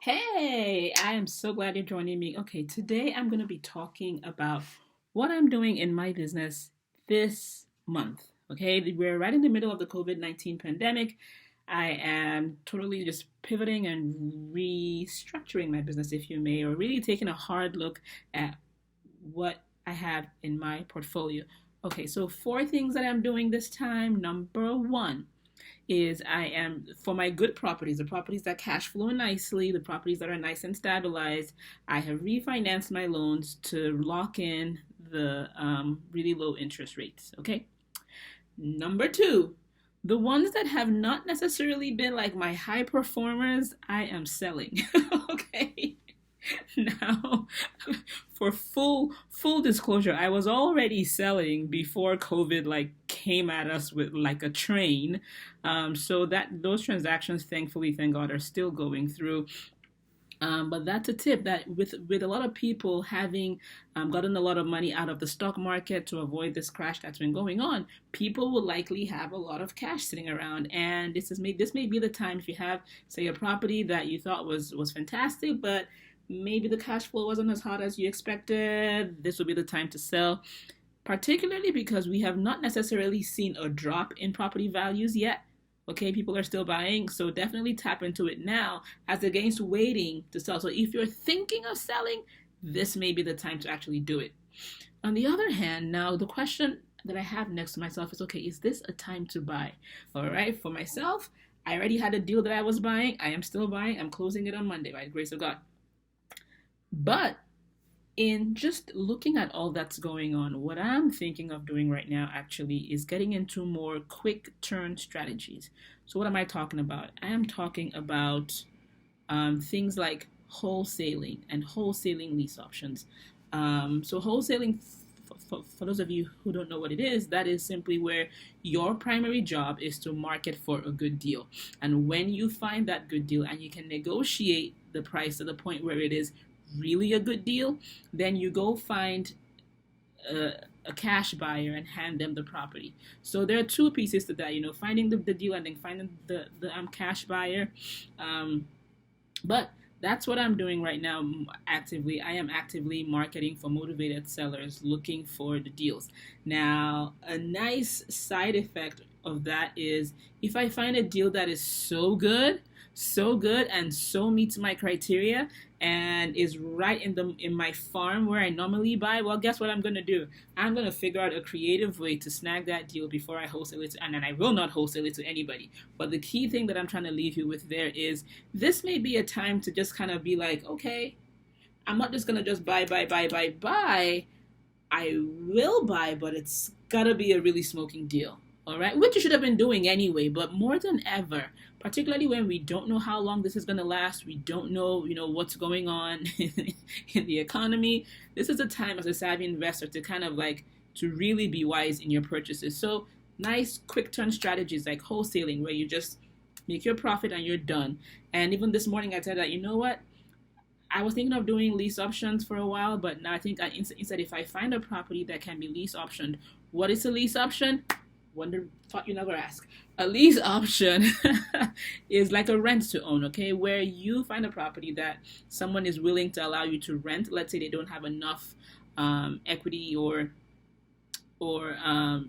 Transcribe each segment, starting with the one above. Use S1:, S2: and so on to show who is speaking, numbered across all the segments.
S1: Hey, I am so glad you're joining me. Okay, today I'm going to be talking about what I'm doing in my business this month. Okay, we're right in the middle of the COVID-19 pandemic. I am totally just pivoting and restructuring my business, if you may, or really taking a hard look at what I have in my portfolio. Okay, so four things that I'm doing this time. Number one, is I am for my good properties, the properties that cash flow nicely, the properties that are nice and stabilized. I have refinanced my loans to lock in the really low interest rates. Okay. Number two, the ones that have not necessarily been like my high performers, I am selling. Okay. Now, for full disclosure, I was already selling before COVID like came at us with like a train. So that those transactions, thankfully, thank God, are still going through. But that's a tip that with a lot of people having gotten a lot of money out of the stock market to avoid this crash that's been going on, people will likely have a lot of cash sitting around, and this may be the time if you have, say, a property that you thought was fantastic, but maybe the cash flow wasn't as hot as you expected. This will be the time to sell, particularly because we have not necessarily seen a drop in property values yet. Okay, people are still buying, so definitely tap into it now as against waiting to sell. So if you're thinking of selling, this may be the time to actually do it. On the other hand, now the question that I have next to myself is, okay, is this a time to buy? All right, for myself, I already had a deal that I was buying. I am still buying. I'm closing it on Monday by the grace of God. But in just looking at all that's going on, what I'm thinking of doing right now actually is getting into more quick turn strategies. So, what am I talking about? I am talking about things like wholesaling and wholesaling lease options. So, wholesaling, for those of you who don't know what it is, that is simply where your primary job is to market for a good deal. And when you find that good deal and you can negotiate the price to the point where it is really a good deal, then you go find a, a cash buyer and hand them the property. So there are two pieces to that, finding the deal and then finding the cash buyer. Um, but that's what I'm doing right now actively. I am actively marketing for motivated sellers looking for the deals. Now, a nice side effect of that is if I find a deal that is so good and so meets my criteria and is right in my farm where I normally buy, well, guess what I'm gonna do? I'm gonna figure out a creative way to snag that deal before I wholesale it and then I will not wholesale it to anybody. But the key thing that I'm trying to leave you with there is this may be a time to just kind of be like, okay, I'm not just gonna just buy. I will buy, but it's gotta be a really smoking deal. All right, which you should have been doing anyway, but more than ever, particularly when we don't know how long this is going to last, we don't know, what's going on in the economy. This is a time as a savvy investor to kind of like to really be wise in your purchases. So nice quick turn strategies like wholesaling, where you just make your profit and you're done. And even this morning, I said that you know what, I was thinking of doing lease options for a while, but now I think instead, if I find a property that can be lease optioned, what is a lease option? Thought you never ask. A lease option is like a rent to own, okay, where you find a property that someone is willing to allow you to rent. Let's say they don't have enough equity or a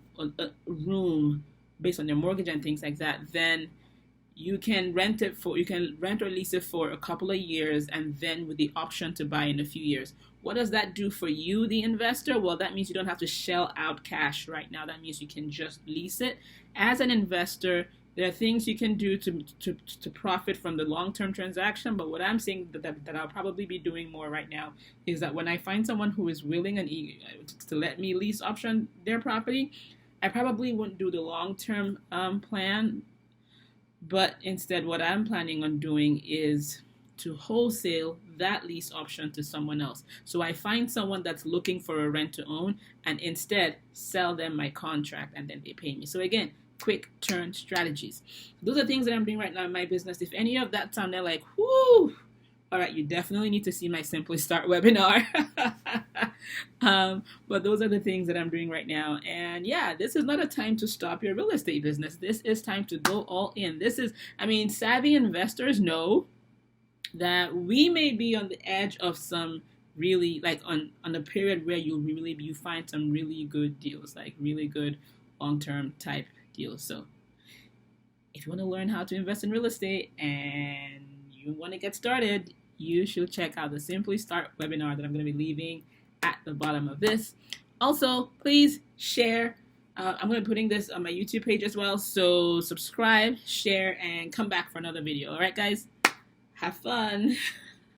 S1: room based on their mortgage and things like that. Then you can rent or lease it for a couple of years and then with the option to buy in a few years. What does that do for you, the investor? Well, that means you don't have to shell out cash right now. That means you can just lease it. As an investor, there are things you can do to profit from the long-term transaction. But what I'm saying that I'll probably be doing more right now is that when I find someone who is willing and eager to let me lease option their property, I probably wouldn't do the long-term plan, but instead, what I'm planning on doing is to wholesale that lease option to someone else. So I find someone that's looking for a rent to own and instead sell them my contract and then they pay me. So again, quick turn strategies. Those are things that I'm doing right now in my business. If any of that sounded like, whoo, all right, you definitely need to see my Simply Start webinar. But those are the things that I'm doing right now. And yeah, this is not a time to stop your real estate business. This is time to go all in. Savvy investors know that we may be on the edge of some really, like, on a period where you find some really good deals, like really good long-term type deals. So if you want to learn how to invest in real estate and you want to get started, you should check out the Simply Start webinar that I'm going to be leaving at the bottom of this. Also, please share. I'm going to be putting this on my YouTube page as well. So subscribe, share, and come back for another video. All right, guys? Have fun.